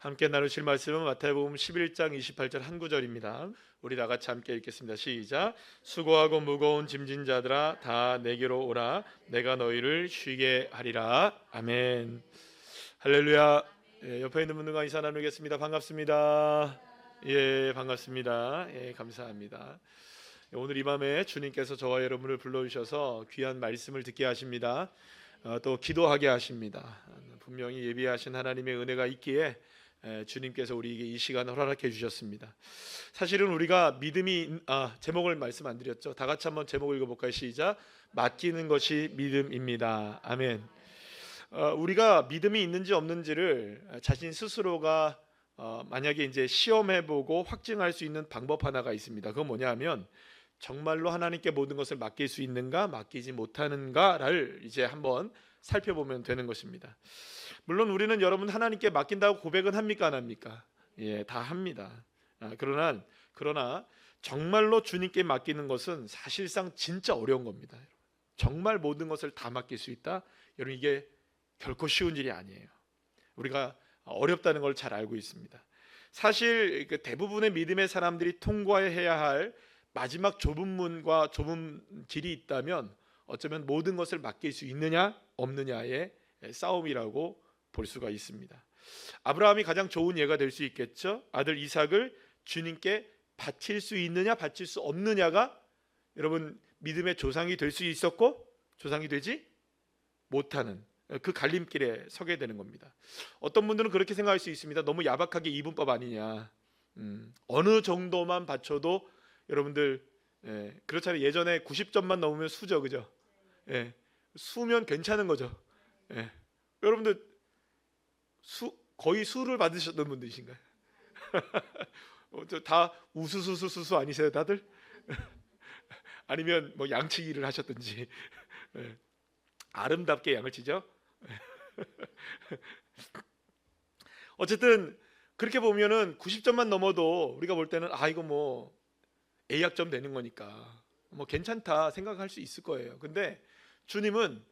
함께 나누실 말씀은 마태복음 11장 28절 한 구절입니다. 우리 다 같이 함께 읽겠습니다. 시작. 수고하고 무거운 짐진 자들아 다 내게로 오라. 내가 너희를 쉬게 하리라. 아멘. 할렐루야. 옆에 있는 분들과 인사 나누겠습니다. 반갑습니다. 예, 반갑습니다. 예, 감사합니다. 오늘 이 밤에 주님께서 저와 여러분을 불러주셔서 귀한 말씀을 듣게 하십니다. 또 기도하게 하십니다. 분명히 예비하신 하나님의 은혜가 있기에 주님께서 우리에게 이 시간을 허락해 주셨습니다. 사실은 우리가 믿음이 제목을 말씀 안 드렸죠. 다 같이 한번 제목 읽어볼까요? 시작. 맡기는 것이 믿음입니다. 아멘. 우리가 믿음이 있는지 없는지를 자신 스스로가 만약에 이제 시험해보고 확증할 수 있는 방법 하나가 있습니다. 그건 뭐냐면 정말로 하나님께 모든 것을 맡길 수 있는가 맡기지 못하는가를 이제 한번 살펴보면 되는 것입니다. 물론 우리는 여러분 하나님께 맡긴다고 고백은 합니까 안 합니까? 예, 다 합니다. 그러나 정말로 주님께 맡기는 것은 사실상 진짜 어려운 겁니다. 정말 모든 것을 다 맡길 수 있다? 여러분 이게 결코 쉬운 일이 아니에요. 우리가 어렵다는 걸 잘 알고 있습니다. 사실 대부분의 믿음의 사람들이 통과해야 할 마지막 좁은 문과 좁은 길이 있다면 어쩌면 모든 것을 맡길 수 있느냐 없느냐의 싸움이라고 볼 수가 있습니다. 아브라함이 가장 좋은 예가 될 수 있겠죠. 아들 이삭을 주님께 바칠 수 있느냐 바칠 수 없느냐가 여러분 믿음의 조상이 될 수 있었고 조상이 되지 못하는 그 갈림길에 서게 되는 겁니다. 어떤 분들은 그렇게 생각할 수 있습니다. 너무 야박하게 이분법 아니냐. 어느 정도만 바쳐도 여러분들 그렇잖아요. 예전에 90점만 넘으면 수죠, 그죠? 수면 괜찮은 거죠. 여러분들 거의 수를 받으셨던 분들이신가요? 다 우수수수수수 아니세요, 다들? 아니면 뭐 양치기를 하셨든지 아름답게 양을 치죠. 어쨌든 그렇게 보면은 90점만 넘어도 우리가 볼 때는 이거 뭐 A학점 되는 거니까 뭐 괜찮다 생각할 수 있을 거예요. 근데 주님은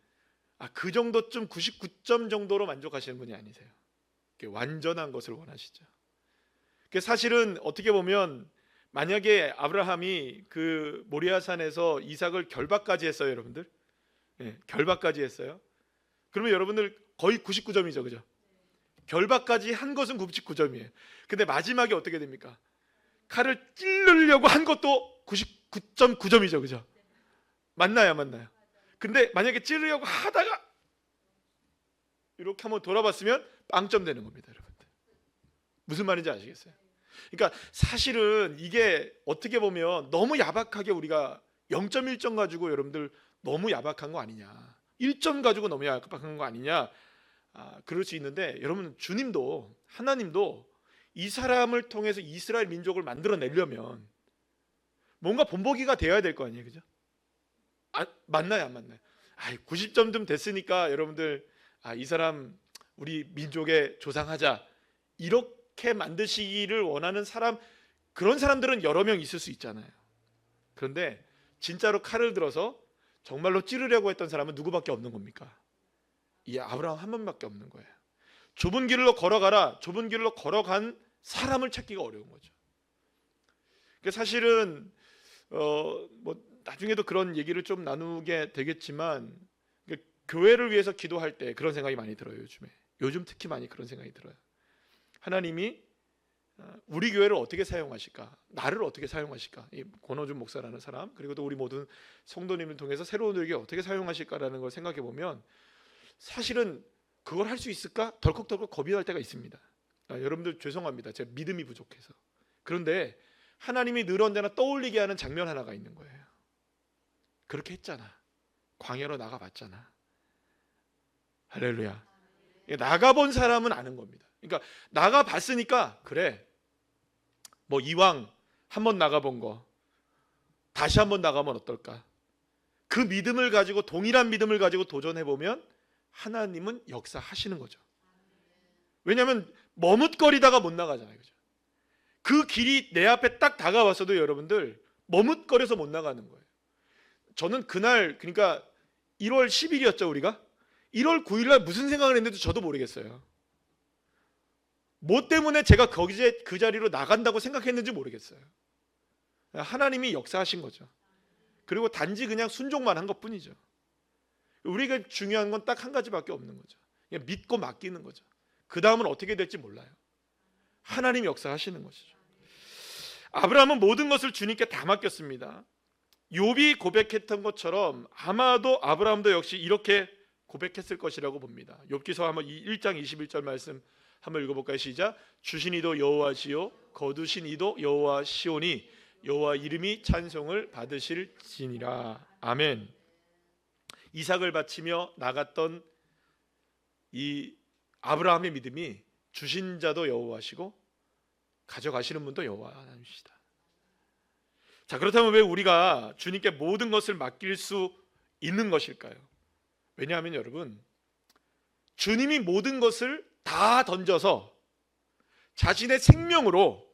그 정도쯤 99점 정도로 만족하시는 분이 아니세요. 완전한 것을 원하시죠. 사실은 어떻게 보면 만약에 아브라함이 그 모리아산에서 이삭을 결박까지 했어요, 여러분들. 결박까지 했어요. 그러면 여러분들 거의 99점이죠, 그죠? 결박까지 한 것은 99점이에요. 근데 마지막에 어떻게 됩니까? 칼을 찌르려고 한 것도 99.9점이죠, 그죠? 맞나요, 안 맞나요? 근데 만약에 찌르려고 하다가 이렇게 한번 돌아봤으면 빵점 되는 겁니다, 여러분들. 무슨 말인지 아시겠어요? 그러니까 사실은 이게 어떻게 보면 너무 야박하게 우리가 0.1점 가지고 여러분들 너무 야박한 거 아니냐, 1점 가지고 너무 야박한 거 아니냐, 그럴 수 있는데 여러분 주님도 하나님도 이 사람을 통해서 이스라엘 민족을 만들어내려면 뭔가 본보기가 되어야 될 거 아니에요, 그죠? 맞나요, 안 맞나요? 90점 좀 됐으니까 여러분들 이 사람 우리 민족의 조상하자 이렇게 만드시기를 원하는 사람, 그런 사람들은 여러 명 있을 수 있잖아요. 그런데 진짜로 칼을 들어서 정말로 찌르려고 했던 사람은 누구밖에 없는 겁니까? 이 아브라함 한 명밖에 없는 거예요. 좁은 길로 걸어가라. 좁은 길로 걸어간 사람을 찾기가 어려운 거죠. 사실은 뭐 나중에도 그런 얘기를 좀 나누게 되겠지만 교회를 위해서 기도할 때 그런 생각이 많이 들어요. 요즘 특히 많이 그런 생각이 들어요. 하나님이 우리 교회를 어떻게 사용하실까? 나를 어떻게 사용하실까? 이 권호준 목사라는 사람, 그리고 또 우리 모든 성도님을 통해서 새로운 우리에게 어떻게 사용하실까라는 걸 생각해 보면 사실은 그걸 할 수 있을까? 덜컥덜컥 겁이 날 때가 있습니다. 여러분들 죄송합니다. 제가 믿음이 부족해서. 그런데 하나님이 늘 언제나 떠올리게 하는 장면 하나가 있는 거예요. 그렇게 했잖아. 광야로 나가봤잖아. 할렐루야. 나가본 사람은 아는 겁니다. 그러니까 나가봤으니까 그래, 뭐 이왕 한번 나가본 거 다시 한번 나가면 어떨까? 그 믿음을 가지고, 동일한 믿음을 가지고 도전해보면 하나님은 역사하시는 거죠. 왜냐하면 머뭇거리다가 못 나가잖아요, 그죠? 그 길이 내 앞에 딱 다가왔어도 여러분들 머뭇거려서 못 나가는 거예요. 저는 그날, 그러니까 1월 10일이었죠 우리가. 1월 9일 날 무슨 생각을 했는지도 저도 모르겠어요. 뭐 때문에 제가 거기에 그 자리로 나간다고 생각했는지 모르겠어요. 하나님이 역사하신 거죠. 그리고 단지 그냥 순종만 한 것뿐이죠. 우리가 중요한 건 딱 한 가지밖에 없는 거죠. 그냥 믿고 맡기는 거죠. 그 다음은 어떻게 될지 몰라요. 하나님이 역사하시는 것이죠. 아브라함은 모든 것을 주님께 다 맡겼습니다. 욥이 고백했던 것처럼 아마도 아브라함도 역시 이렇게 고백했을 것이라고 봅니다. 욥기서 한번 1장 21절 말씀 한번 읽어볼까요? 시작. 주신 이도 여호와시요 거두신 이도 여호와시오니 여호와 이름이 찬송을 받으실지니라. 아멘. 이삭을 바치며 나갔던 이 아브라함의 믿음이 주신 자도 여호와시고 가져가시는 분도 여호와 하나님이시다. 자, 그렇다면 왜 우리가 주님께 모든 것을 맡길 수 있는 것일까요? 왜냐하면 여러분, 주님이 모든 것을 다 던져서 자신의 생명으로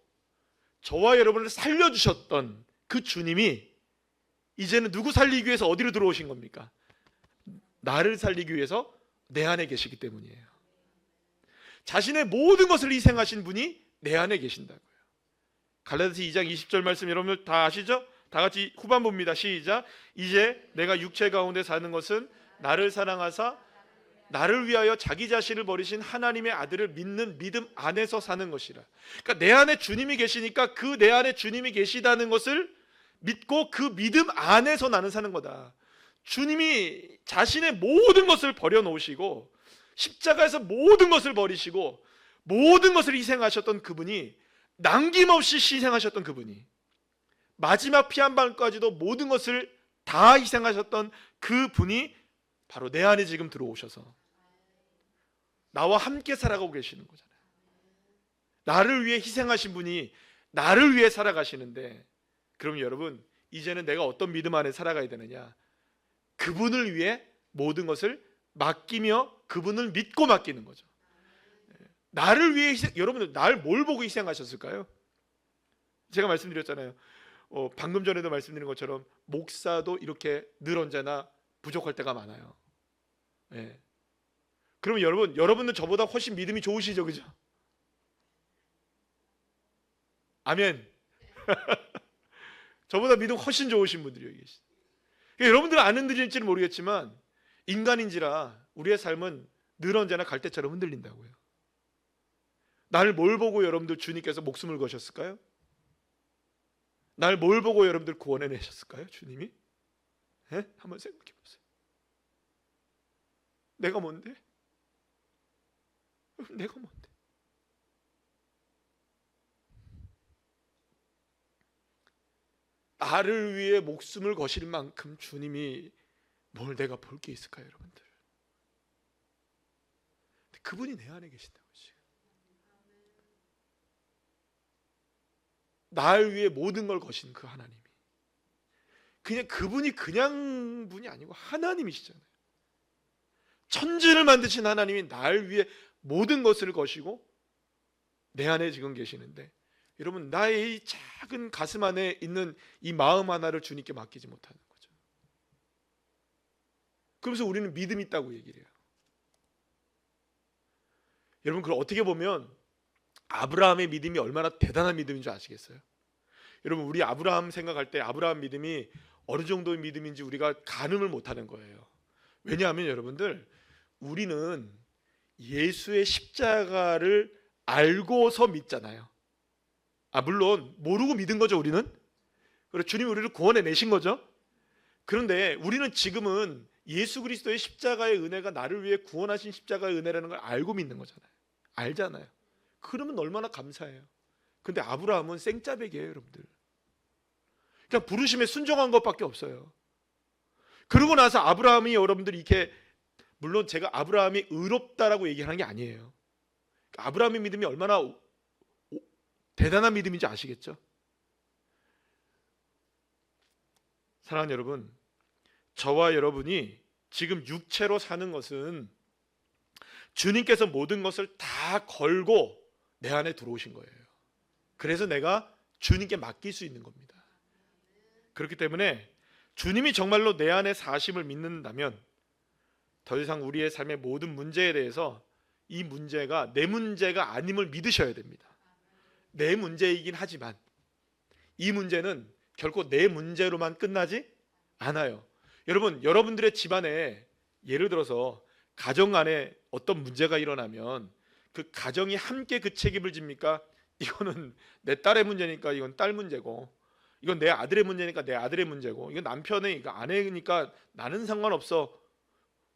저와 여러분을 살려주셨던 그 주님이 이제는 누구 살리기 위해서 어디로 들어오신 겁니까? 나를 살리기 위해서 내 안에 계시기 때문이에요. 자신의 모든 것을 희생하신 분이 내 안에 계신다고요. 갈라디아서 2장 20절 말씀 여러분 다 아시죠? 다 같이 후반부입니다. 시작. 이제 내가 육체 가운데 사는 것은 나를 사랑하사 나를 위하여 자기 자신을 버리신 하나님의 아들을 믿는 믿음 안에서 사는 것이라. 그러니까 내 안에 주님이 계시니까 그 내 안에 주님이 계시다는 것을 믿고 그 믿음 안에서 나는 사는 거다. 주님이 자신의 모든 것을 버려놓으시고 십자가에서 모든 것을 버리시고 모든 것을 희생하셨던 그분이, 남김없이 희생하셨던 그분이, 마지막 피 한 방울까지도 모든 것을 다 희생하셨던 그분이 바로 내 안에 지금 들어오셔서 나와 함께 살아가고 계시는 거잖아요. 나를 위해 희생하신 분이 나를 위해 살아가시는데, 그럼 여러분 이제는 내가 어떤 믿음 안에 살아가야 되느냐? 그분을 위해 모든 것을 맡기며 그분을 믿고 맡기는 거죠. 나를 위해 여러분들 날 뭘 보고 희생하셨을까요? 제가 말씀드렸잖아요. 방금 전에도 말씀드린 것처럼 목사도 이렇게 늘 언제나 부족할 때가 많아요. 네. 그럼 여러분은 저보다 훨씬 믿음이 좋으시죠, 그죠? 아멘. 저보다 믿음 훨씬 좋으신 분들이 여기 계시죠. 여러분들은 아는지는 모르겠지만 인간인지라 우리의 삶은 늘 언제나 갈대처럼 흔들린다고요. 날 뭘 보고 여러분들 주님께서 목숨을 거셨을까요? 날 뭘 보고 여러분들 구원해 내셨을까요? 주님이? 네? 한번 생각해 보세요. 내가 뭔데? 내가 뭔데? 나를 위해 목숨을 거실 만큼 주님이 뭘 내가 볼 게 있을까요, 여러분들? 그분이 내 안에 계신다고 지금. 날 위해 모든 걸 거신 그 하나님이, 그냥 그분이 그냥 분이 아니고 하나님이시잖아요. 천지를 만드신 하나님이 날 위해 모든 것을 거시고 내 안에 지금 계시는데, 여러분 나의 이 작은 가슴 안에 있는 이 마음 하나를 주님께 맡기지 못하는 거죠. 그러면서 우리는 믿음이 있다고 얘기를 해요. 여러분 그걸 어떻게 보면 아브라함의 믿음이 얼마나 대단한 믿음인 줄 아시겠어요? 여러분 우리 아브라함 생각할 때 아브라함 믿음이 어느 정도의 믿음인지 우리가 가늠을 못하는 거예요. 왜냐하면 여러분들 우리는 예수의 십자가를 알고서 믿잖아요. 물론 모르고 믿은 거죠 우리는. 그리고 주님이 우리를 구원해 내신 거죠. 그런데 우리는 지금은 예수 그리스도의 십자가의 은혜가 나를 위해 구원하신 십자가의 은혜라는 걸 알고 믿는 거잖아요. 알잖아요. 그러면 얼마나 감사해요. 근데 아브라함은 생짜배기예요 여러분들. 그냥 부르심에 순종한 것밖에 없어요. 그러고 나서 아브라함이 여러분들이 이렇게, 물론 제가 아브라함이 의롭다라고 얘기하는 게 아니에요. 아브라함의 믿음이 얼마나 대단한 믿음인지 아시겠죠? 사랑하는 여러분, 저와 여러분이 지금 육체로 사는 것은 주님께서 모든 것을 다 걸고 내 안에 들어오신 거예요. 그래서 내가 주님께 맡길 수 있는 겁니다. 그렇기 때문에 주님이 정말로 내 안에 사심을 믿는다면 더 이상 우리의 삶의 모든 문제에 대해서 이 문제가 내 문제가 아님을 믿으셔야 됩니다. 내 문제이긴 하지만 이 문제는 결코 내 문제로만 끝나지 않아요. 여러분, 여러분들의 집안에 예를 들어서 가정 안에 어떤 문제가 일어나면 그 가정이 함께 그 책임을 집니까? 이거는 내 딸의 문제니까 이건 딸 문제고, 이건 내 아들의 문제니까 내 아들의 문제고, 이건 남편의 이거 아내니까 나는 상관없어.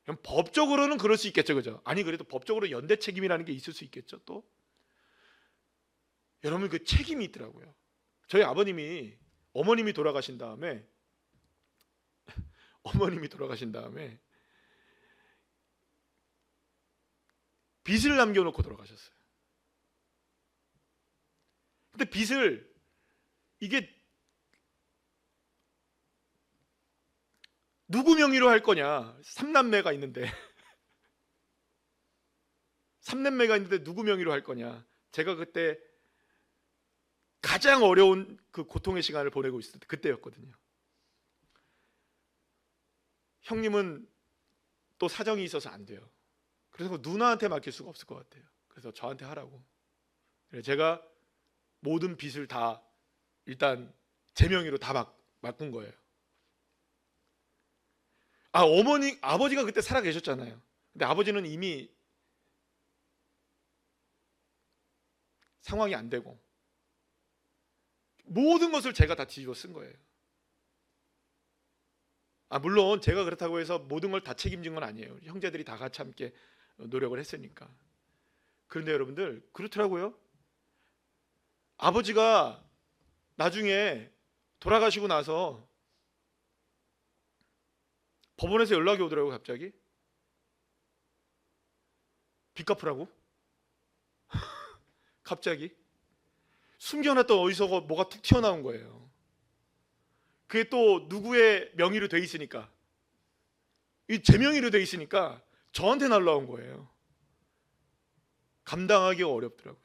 그럼 법적으로는 그럴 수 있겠죠, 그죠? 아니 그래도 법적으로 연대 책임이라는 게 있을 수 있겠죠. 또 여러분, 그 책임이 있더라고요. 저희 어머님이 돌아가신 다음에 빚을 남겨놓고 돌아가셨어요. 근데 빚을 이게 누구 명의로 할 거냐? 삼남매가 있는데 누구 명의로 할 거냐? 제가 그때 가장 어려운 그 고통의 시간을 보내고 있을 때 그때였거든요. 형님은 또 사정이 있어서 안 돼요. 그래서 누나한테 맡길 수가 없을 것 같아요. 그래서 저한테 하라고. 그래서 제가 모든 빚을 다 일단 제 명의로 다 바꾼 거예요. 아버지가 그때 살아 계셨잖아요. 근데 아버지는 이미 상황이 안 되고 모든 것을 제가 다 뒤집어 쓴 거예요. 물론 제가 그렇다고 해서 모든 걸 다 책임진 건 아니에요. 형제들이 다 같이 함께 노력을 했으니까. 그런데 여러분들, 그렇더라고요. 아버지가 나중에 돌아가시고 나서 법원에서 연락이 오더라고요. 갑자기 빚 갚으라고. 갑자기 숨겨놨던 어디서 뭐가 툭 튀어나온 거예요. 그게 또 누구의 명의로 돼 있으니까, 제 명의로 돼 있으니까 저한테 날라온 거예요. 감당하기가 어렵더라고요.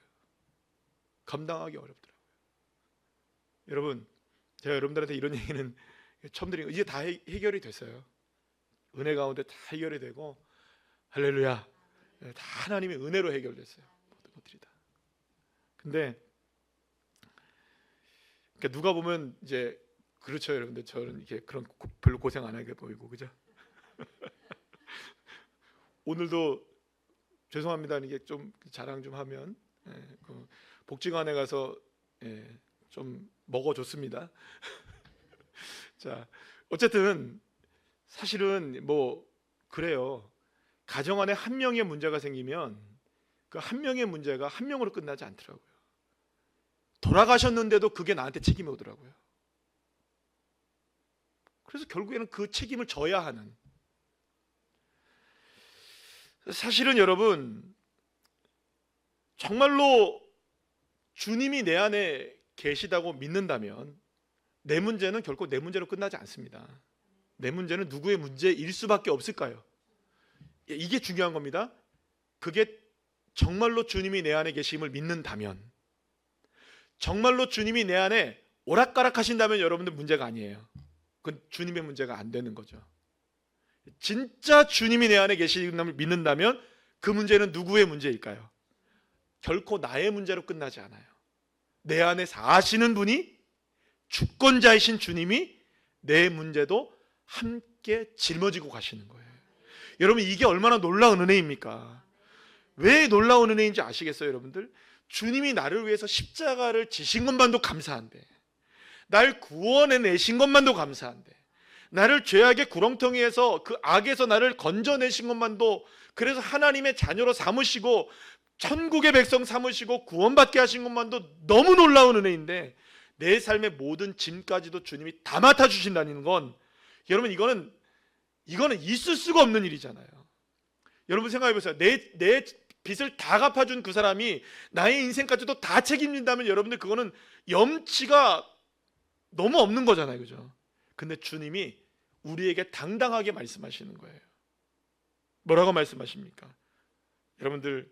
여러분, 제가 여러분들한테 이런 얘기는 처음 드린 거, 이제 다 해결이 됐어요. 은혜 가운데 다 해결이 되고, 할렐루야, 다 하나님의 은혜로 해결됐어요. 모든 것들이 다. 근데 그러니까 누가 보면 이제 그렇죠, 여러분들. 저는 이렇게 그런 별로 고생 안 하게 보이고, 그죠? 오늘도 죄송합니다. 이게 좀 자랑 좀 하면, 그 복지관에 가서 좀 먹어줬습니다. 자, 어쨌든 사실은 뭐 그래요. 가정 안에 한 명의 문제가 생기면 그 한 명의 문제가 한 명으로 끝나지 않더라고요. 돌아가셨는데도 그게 나한테 책임이 오더라고요. 그래서 결국에는 그 책임을 져야 하는. 사실은 여러분, 정말로 주님이 내 안에 계시다고 믿는다면 내 문제는 결코 내 문제로 끝나지 않습니다. 내 문제는 누구의 문제일 수밖에 없을까요? 이게 중요한 겁니다. 그게 정말로 주님이 내 안에 계심을 믿는다면, 정말로 주님이 내 안에 오락가락 하신다면 여러분들 문제가 아니에요. 그건 주님의 문제가 안 되는 거죠. 진짜 주님이 내 안에 계시는 믿는다면 그 문제는 누구의 문제일까요? 결코 나의 문제로 끝나지 않아요. 내 안에 사시는 분이, 주권자이신 주님이 내 문제도 함께 짊어지고 가시는 거예요. 여러분, 이게 얼마나 놀라운 은혜입니까? 왜 놀라운 은혜인지 아시겠어요, 여러분들? 주님이 나를 위해서 십자가를 지신 것만도 감사한데, 날 구원해 내신 것만도 감사한데, 나를 죄악의 구렁텅이에서, 그 악에서 나를 건져내신 것만도, 그래서 하나님의 자녀로 삼으시고 천국의 백성 삼으시고 구원받게 하신 것만도 너무 놀라운 은혜인데, 내 삶의 모든 짐까지도 주님이 다 맡아주신다는 건, 여러분, 이거는 있을 수가 없는 일이잖아요. 여러분 생각해 보세요. 내 빚을 다 갚아준 그 사람이 나의 인생까지도 다 책임진다면 여러분들, 그거는 염치가 너무 없는 거잖아요, 그죠? 근데 주님이 우리에게 당당하게 말씀하시는 거예요. 뭐라고 말씀하십니까? 여러분들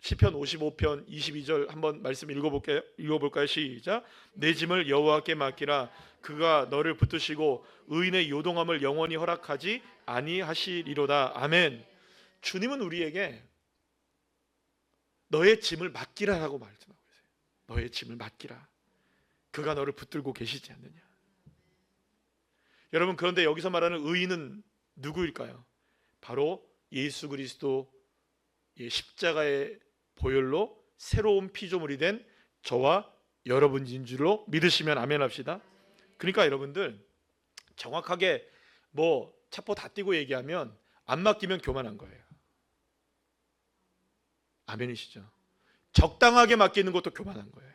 시편 55편 22절 한번 말씀 읽어볼까요? 시작. 내 짐을 여호와께 맡기라. 그가 너를 붙드시고 의인의 요동함을 영원히 허락하지 아니하시리로다. 아멘. 주님은 우리에게 너의 짐을 맡기라라고 말씀하고 있어요. 너의 짐을 맡기라. 그가 너를 붙들고 계시지 않느냐. 여러분, 그런데 여기서 말하는 의인은 누구일까요? 바로 예수 그리스도 십자가의 보혈로 새로운 피조물이 된 저와 여러분인 줄로 믿으시면 아멘 합시다. 그러니까 여러분들, 정확하게 뭐 차포 다 띄고 얘기하면 안 맡기면 교만한 거예요. 아멘이시죠? 적당하게 맡기는 것도 교만한 거예요.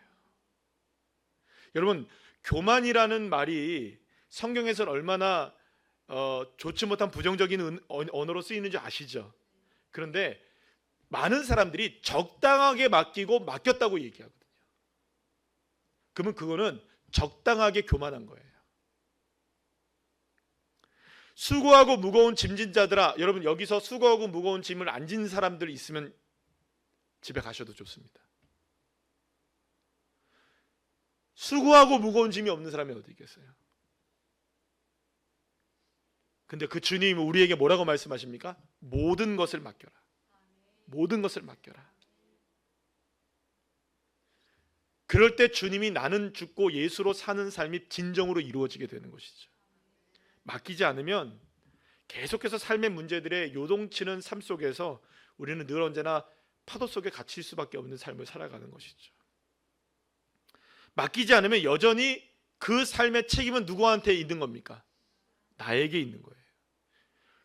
여러분, 교만이라는 말이 성경에서는 얼마나 좋지 못한 부정적인 언어로 쓰이는지 아시죠? 그런데 많은 사람들이 적당하게 맡기고 맡겼다고 얘기하거든요. 그러면 그거는 적당하게 교만한 거예요. 수고하고 무거운 짐진 자들아, 여러분 여기서 수고하고 무거운 짐을 안 진 사람들 있으면 집에 가셔도 좋습니다. 수고하고 무거운 짐이 없는 사람이 어디 있겠어요? 근데 그 주님이 우리에게 뭐라고 말씀하십니까? 모든 것을 맡겨라. 모든 것을 맡겨라. 그럴 때 주님이 나는 죽고 예수로 사는 삶이 진정으로 이루어지게 되는 것이죠. 맡기지 않으면 계속해서 삶의 문제들에 요동치는 삶 속에서 우리는 늘 언제나 파도 속에 갇힐 수밖에 없는 삶을 살아가는 것이죠. 맡기지 않으면 여전히 그 삶의 책임은 누구한테 있는 겁니까? 나에게 있는 거예요.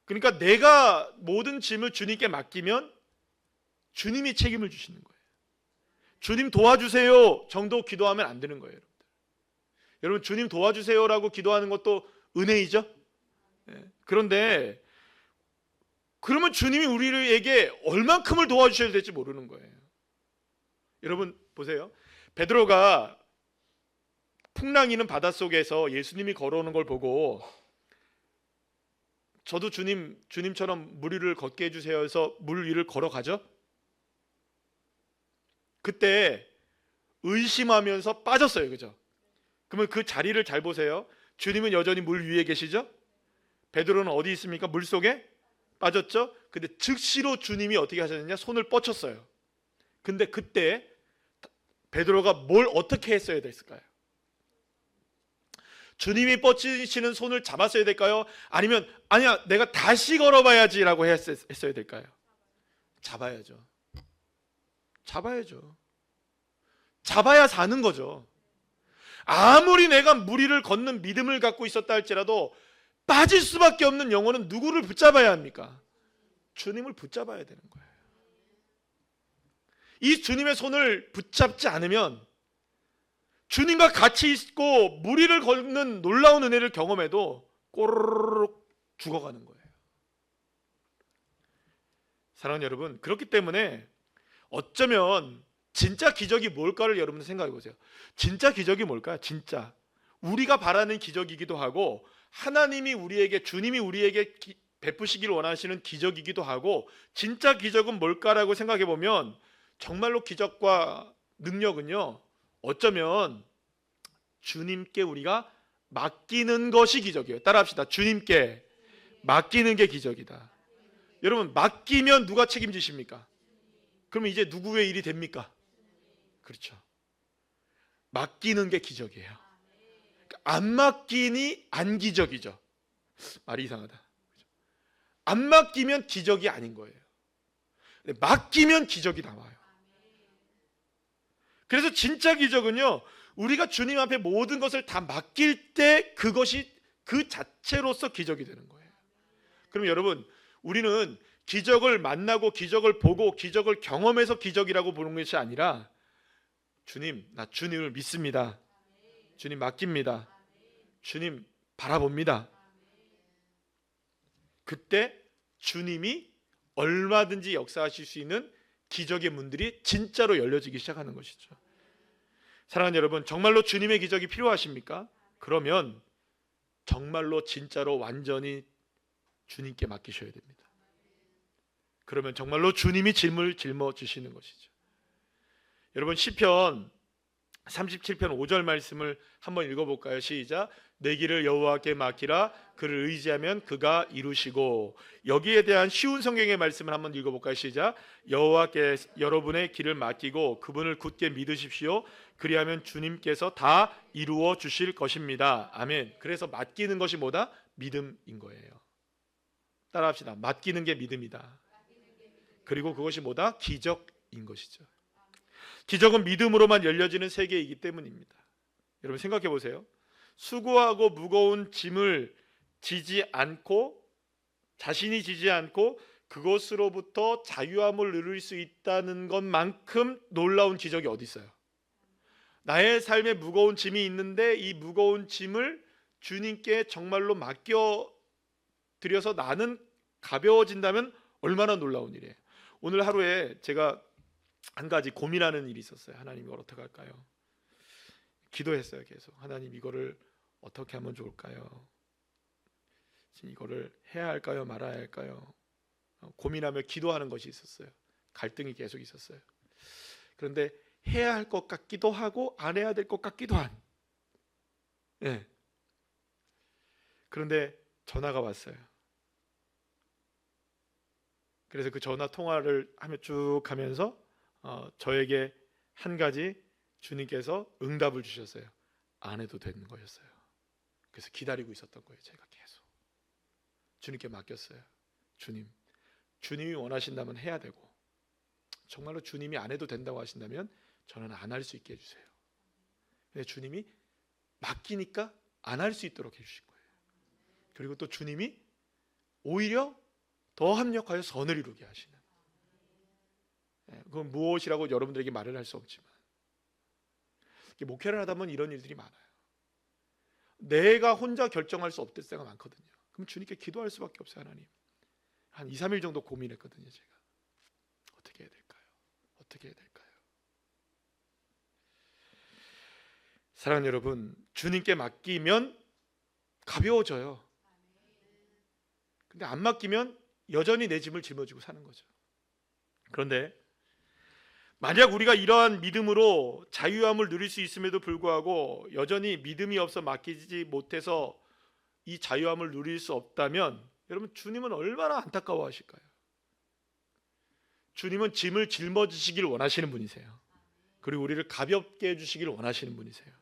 그러니까 내가 모든 짐을 주님께 맡기면 주님이 책임을 주시는 거예요. 주님 도와주세요 정도 기도하면 안 되는 거예요. 여러분, 주님 도와주세요라고 기도하는 것도 은혜이죠. 그런데 그러면 주님이 우리에게 얼만큼을 도와주셔야 될지 모르는 거예요. 여러분 보세요. 베드로가 풍랑이는 바닷속에서 예수님이 걸어오는 걸 보고 저도 주님처럼 물 위를 걷게 해주세요 해서 물 위를 걸어가죠. 그때 의심하면서 빠졌어요. 그죠? 그러면 그 자리를 잘 보세요. 주님은 여전히 물 위에 계시죠? 베드로는 어디 있습니까? 물 속에 빠졌죠? 근데 즉시로 주님이 어떻게 하셨느냐? 손을 뻗쳤어요. 근데 그때 베드로가 뭘 어떻게 했어야 됐을까요? 주님이 뻗치시는 손을 잡았어야 될까요? 아니면 아니야 내가 다시 걸어봐야지 라고 했어야 될까요? 잡아야죠. 잡아야죠. 잡아야 사는 거죠. 아무리 내가 물 위를 걷는 믿음을 갖고 있었다 할지라도 빠질 수밖에 없는 영혼은 누구를 붙잡아야 합니까? 주님을 붙잡아야 되는 거예요. 이 주님의 손을 붙잡지 않으면 주님과 같이 있고 물 위를 걷는 놀라운 은혜를 경험해도 꼬르륵 죽어가는 거예요. 사랑하는 여러분, 그렇기 때문에 어쩌면 진짜 기적이 뭘까를 여러분 생각해 보세요. 진짜 기적이 뭘까요? 진짜 우리가 바라는 기적이기도 하고 하나님이 우리에게, 주님이 우리에게 베푸시길 원하시는 기적이기도 하고, 진짜 기적은 뭘까라고 생각해 보면 정말로 기적과 능력은요, 어쩌면 주님께 우리가 맡기는 것이 기적이에요. 따라합시다. 주님께 맡기는 게 기적이다. 여러분, 맡기면 누가 책임지십니까? 그러면 이제 누구의 일이 됩니까? 그렇죠. 맡기는 게 기적이에요. 안 맡기니 안 기적이죠. 말이 이상하다. 안 맡기면 기적이 아닌 거예요. 맡기면 기적이 나와요. 그래서 진짜 기적은요, 우리가 주님 앞에 모든 것을 다 맡길 때 그것이 그 자체로서 기적이 되는 거예요. 그럼 여러분, 우리는 기적을 만나고 기적을 보고 기적을 경험해서 기적이라고 보는 것이 아니라, 주님, 나 주님을 믿습니다. 주님 맡깁니다. 주님 바라봅니다. 그때 주님이 얼마든지 역사하실 수 있는 기적의 문들이 진짜로 열려지기 시작하는 것이죠. 사랑하는 여러분, 정말로 주님의 기적이 필요하십니까? 그러면 정말로 진짜로 완전히 주님께 맡기셔야 됩니다. 그러면 정말로 주님이 짐을 짊어지시는 것이죠. 여러분, 시편 37편 5절 말씀을 한번 읽어볼까요? 시작. 내 길을 여호와께 맡기라. 그를 의지하면 그가 이루시고. 여기에 대한 쉬운 성경의 말씀을 한번 읽어볼까요? 시작. 여호와께 여러분의 길을 맡기고 그분을 굳게 믿으십시오. 그리하면 주님께서 다 이루어 주실 것입니다. 아멘. 그래서 맡기는 것이 뭐다? 믿음인 거예요. 따라합시다. 맡기는 게 믿음이다. 그리고 그것이 뭐다? 기적인 것이죠. 기적은 믿음으로만 열려지는 세계이기 때문입니다. 여러분 생각해 보세요. 수고하고 무거운 짐을 지지 않고, 자신이 지지 않고 그것으로부터 자유함을 누릴 수 있다는 것만큼 놀라운 기적이 어디 있어요? 나의 삶에 무거운 짐이 있는데 이 무거운 짐을 주님께 정말로 맡겨 드려서 나는 가벼워진다면 얼마나 놀라운 일이에요. 오늘 하루에 제가 한 가지 고민하는 일이 있었어요. 하나님 이걸 어떻게 할까요? 기도했어요. 계속. 하나님 이거를 어떻게 하면 좋을까요? 이거를 해야 할까요? 말아야 할까요? 고민하며 기도하는 것이 있었어요. 갈등이 계속 있었어요. 그런데 해야 할 것 같기도 하고 안 해야 될 것 같기도 한. 네. 그런데 전화가 왔어요. 그래서 그 전화 통화를 하며 쭉 하면서 저에게 한 가지 주님께서 응답을 주셨어요. 안 해도 되는 거였어요. 그래서 기다리고 있었던 거예요. 제가 계속 주님께 맡겼어요. 주님이 원하신다면 해야 되고, 정말로 주님이 안 해도 된다고 하신다면 저는 안 할 수 있게 해주세요. 근데 주님이 맡기니까 안 할 수 있도록 해주신 거예요. 그리고 또 주님이 오히려 더 합력하여 선을 이루게 하시는, 그건 무엇이라고 여러분들에게 말을 할 수 없지만, 목회를 하다 보면 이런 일들이 많아요. 내가 혼자 결정할 수 없을 때가 많거든요. 그럼 주님께 기도할 수밖에 없어요. 하나님, 한 2, 3일 정도 고민했거든요. 제가 어떻게 해야 될까요? 어떻게 해야 될까요? 사랑하는 여러분, 주님께 맡기면 가벼워져요. 근데 안 맡기면 여전히 내 짐을 짊어지고 사는 거죠. 그런데 만약 우리가 이러한 믿음으로 자유함을 누릴 수 있음에도 불구하고 여전히 믿음이 없어 맡기지 못해서 이 자유함을 누릴 수 없다면, 여러분 주님은 얼마나 안타까워하실까요? 주님은 짐을 짊어지시길 원하시는 분이세요. 그리고 우리를 가볍게 해주시길 원하시는 분이세요.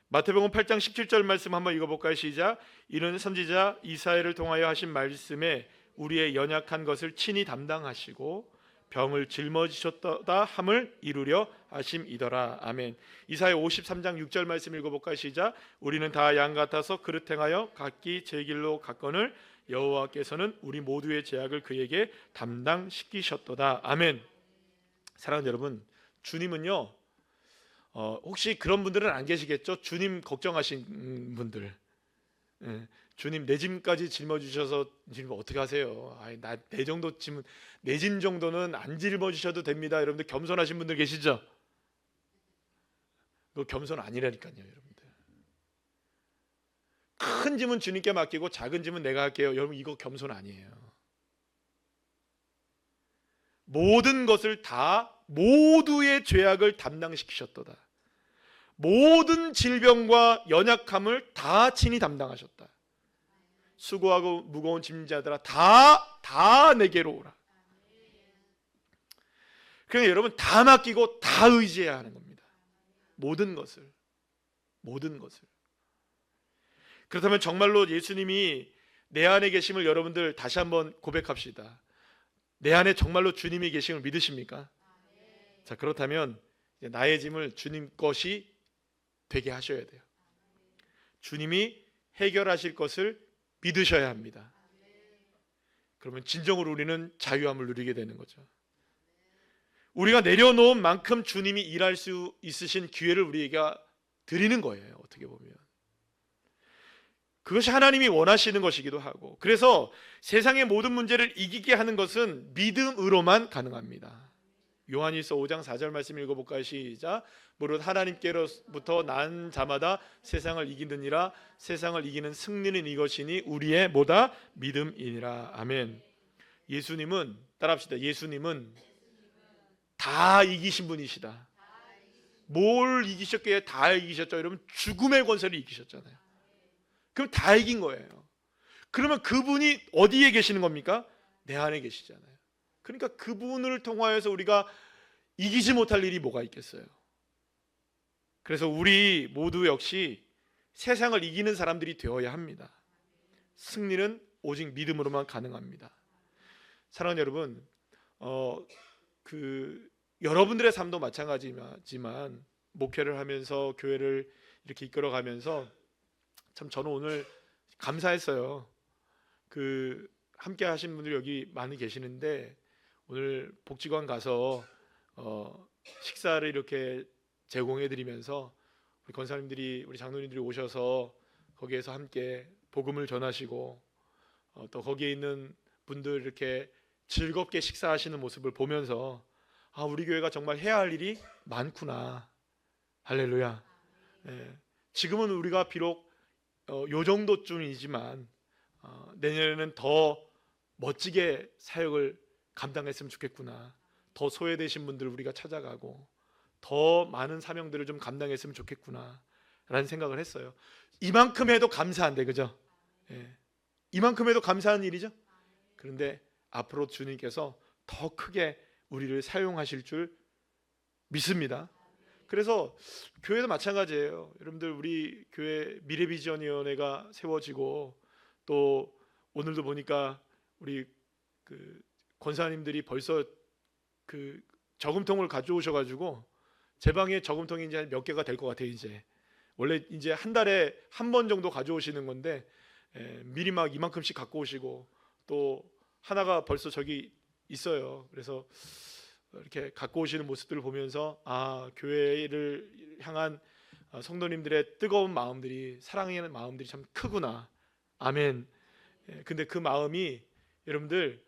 마태복음 8장 17절 말씀 한번 읽어볼까요? 시작. 이는 선지자 이사야를 통하여 하신 말씀에 우리의 연약한 것을 친히 담당하시고 병을 짊어지셨다 함을 이루려 하심이더라. 아멘. 이사야 53장 6절 말씀 읽어볼까요? 시작. 우리는 다 양 같아서 그릇 행하여 각기 제 길로 갔거늘 여호와께서는 우리 모두의 죄악을 그에게 담당시키셨도다. 아멘. 사랑하는 여러분, 주님은요, 혹시 그런 분들은 안 계시겠죠? 주님 걱정하신 분들, 주님 내 짐까지 짊어주셔서 지금 어떻게 하세요? 내 정도 짐은, 내 짐 정도는 안 짊어주셔도 됩니다. 여러분들 겸손하신 분들 계시죠? 그거 겸손 아니라니까요. 여러분들 큰 짐은 주님께 맡기고 작은 짐은 내가 할게요. 여러분 이거 겸손 아니에요. 모든 것을 다, 모두의 죄악을 담당시키셨도다. 모든 질병과 연약함을 다 친히 담당하셨다. 수고하고 무거운 짐자들아 다 내게로 오라. 그러니까 여러분 다 맡기고 다 의지해야 하는 겁니다. 모든 것을. 그렇다면 정말로 예수님이 내 안에 계심을 여러분들 다시 한번 고백합시다. 내 안에 정말로 주님이 계심을 믿으십니까? 자, 그렇다면 나의 짐을 주님 것이 되게 하셔야 돼요. 주님이 해결하실 것을 믿으셔야 합니다. 그러면 진정으로 우리는 자유함을 누리게 되는 거죠. 우리가 내려놓은 만큼 주님이 일할 수 있으신 기회를 우리에게 드리는 거예요. 어떻게 보면 그것이 하나님이 원하시는 것이기도 하고, 그래서 세상의 모든 문제를 이기게 하는 것은 믿음으로만 가능합니다. 요한일서 5장 4절 말씀 읽어볼까요? 시작. 무릇 하나님께로부터 난 자마다 세상을 이기느니라. 세상을 이기는 승리는 이것이니 우리의 뭐다? 믿음이니라. 아멘. 예수님은, 따라합시다. 예수님은 다 이기신 분이시다. 뭘 이기셨기에 다 이기셨죠? 여러분, 죽음의 권세를 이기셨잖아요. 그럼 다 이긴 거예요. 그러면 그분이 어디에 계시는 겁니까? 내 안에 계시잖아요. 그러니까 그분을 통하여서 우리가 이기지 못할 일이 뭐가 있겠어요? 그래서 우리 모두 역시 세상을 이기는 사람들이 되어야 합니다. 승리는 오직 믿음으로만 가능합니다. 사랑하는 여러분, 여러분들의 삶도 마찬가지지만 목회를 하면서 교회를 이렇게 이끌어가면서 참 저는 오늘 감사했어요. 함께 하신 분들이 여기 많이 계시는데 오늘 복지관 가서 식사를 이렇게 제공해 드리면서 우리 권사님들이, 우리 장로님들이 오셔서 거기에서 함께 복음을 전하시고 또 거기에 있는 분들 이렇게 즐겁게 식사하시는 모습을 보면서 우리 교회가 정말 해야 할 일이 많구나. 할렐루야. 지금은 우리가 비록 요 정도쯤이지만 내년에는 더 멋지게 사역을 감당했으면 좋겠구나. 더 소외되신 분들 우리가 찾아가고 더 많은 사명들을 좀 감당했으면 좋겠구나 라는 생각을 했어요. 이만큼 해도 감사한데, 그죠? 이만큼 해도 감사한 일이죠. 그런데 앞으로 주님께서 더 크게 우리를 사용하실 줄 믿습니다. 그래서 교회도 마찬가지예요. 여러분들, 우리 교회 미래비전위원회가 세워지고 또 오늘도 보니까 우리 권사님들이 벌써 저금통을 가져오셔가지고 제 방에 저금통이 이제 몇 개가 될 것 같아요. 이제 원래 이제 한 달에 한 번 정도 가져오시는 건데 미리 막 이만큼씩 갖고 오시고 또 하나가 벌써 저기 있어요. 그래서 이렇게 갖고 오시는 모습들을 보면서 교회를 향한 성도님들의 뜨거운 마음들이, 사랑하는 마음들이 참 크구나. 아멘. 근데 그 마음이 여러분들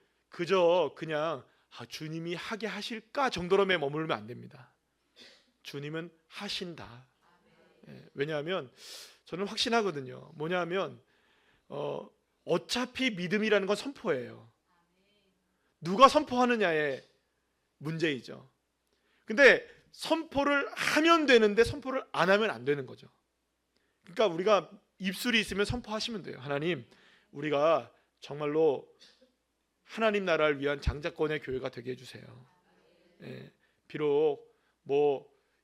그냥 주님이 하게 하실까 정도로만 머물면 안 됩니다. 주님은 하신다. 왜냐하면 저는 확신하거든요. 뭐냐면 어차피 믿음이라는 건 선포예요. 누가 선포하느냐의 문제이죠. 근데 선포를 하면 되는데 선포를 안 하면 안 되는 거죠. 그러니까 우리가 입술이 있으면 선포하시면 돼요. 하나님, 우리가 정말로 하나님 나라를 위한 장자권의 교회가 되게 해주세요. 비록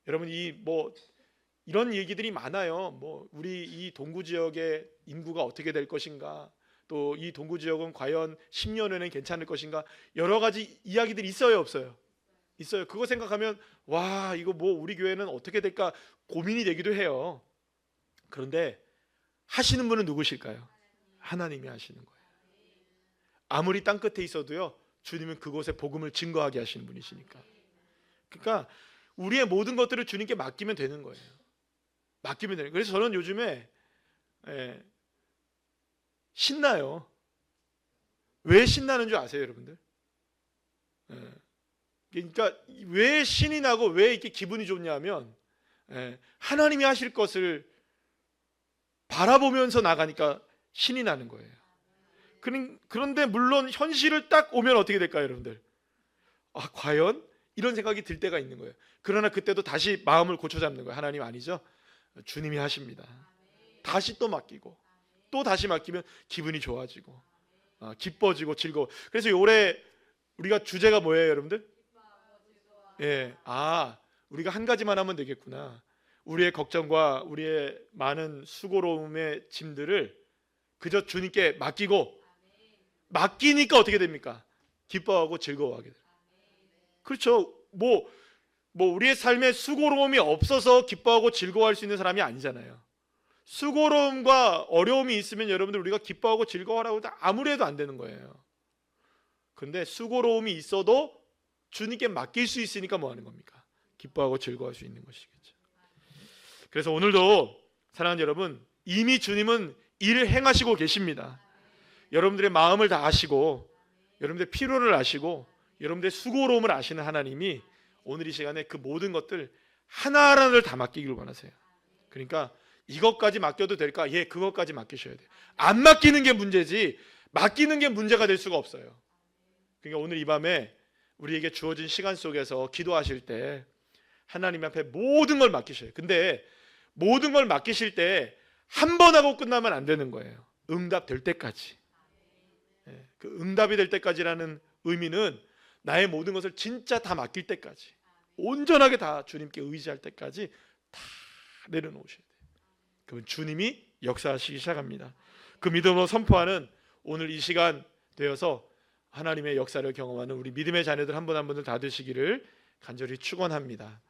여러분 이런 얘기들이 많아요. 우리 이 동구 지역의 인구가 어떻게 될 것인가, 또 이 동구 지역은 과연 10년 후에는 괜찮을 것인가, 여러 가지 이야기들이 있어요, 없어요? 있어요. 그거 생각하면 이거 우리 교회는 어떻게 될까 고민이 되기도 해요. 그런데 하시는 분은 누구실까요? 하나님이 하시는 거예요. 아무리 땅 끝에 있어도요, 주님은 그곳에 복음을 증거하게 하시는 분이시니까. 그러니까 우리의 모든 것들을 주님께 맡기면 되는 거예요. 맡기면 되는 거예요. 그래서 저는 요즘에 신나요. 왜 신나는 줄 아세요, 여러분들? 그러니까 왜 신이 나고 왜 이렇게 기분이 좋냐면 하나님이 하실 것을 바라보면서 나가니까 신이 나는 거예요. 그런데 물론 현실을 딱 오면 어떻게 될까요, 여러분들? 과연? 이런 생각이 들 때가 있는 거예요. 그러나 그때도 다시 마음을 고쳐잡는 거예요. 하나님 아니죠? 주님이 하십니다. 다시 또 맡기고 또 다시 맡기면 기분이 좋아지고 기뻐지고 즐거워. 그래서 올해 우리가 주제가 뭐예요, 여러분들? 우리가 한 가지만 하면 되겠구나. 우리의 걱정과 우리의 많은 수고로움의 짐들을 그저 주님께 맡기니까 어떻게 됩니까? 기뻐하고 즐거워하게 돼요. 그렇죠. 우리의 삶에 수고로움이 없어서 기뻐하고 즐거워할 수 있는 사람이 아니잖아요. 수고로움과 어려움이 있으면 여러분들 우리가 기뻐하고 즐거워하라고 아무리 해도 안 되는 거예요. 그런데 수고로움이 있어도 주님께 맡길 수 있으니까 뭐 하는 겁니까? 기뻐하고 즐거워할 수 있는 것이겠죠. 그래서 오늘도 사랑하는 여러분, 이미 주님은 일을 행하시고 계십니다. 여러분들의 마음을 다 아시고 여러분들의 필요를 아시고 여러분들의 수고로움을 아시는 하나님이 오늘 이 시간에 그 모든 것들 하나하나를 다 맡기기를 원하세요. 그러니까 이것까지 맡겨도 될까? 그것까지 맡기셔야 돼요. 안 맡기는 게 문제지 맡기는 게 문제가 될 수가 없어요. 그러니까 오늘 이 밤에 우리에게 주어진 시간 속에서 기도하실 때 하나님 앞에 모든 걸 맡기셔요. 근데 모든 걸 맡기실 때 한 번 하고 끝나면 안 되는 거예요. 응답될 때까지. 그 응답이 될 때까지라는 의미는 나의 모든 것을 진짜 다 맡길 때까지, 온전하게 다 주님께 의지할 때까지 다 내려놓으셔야 돼요. 그러면 주님이 역사하시기 시작합니다. 그 믿음으로 선포하는 오늘 이 시간 되어서 하나님의 역사를 경험하는 우리 믿음의 자녀들 한 분 한 분들 다 되시기를 간절히 축원합니다.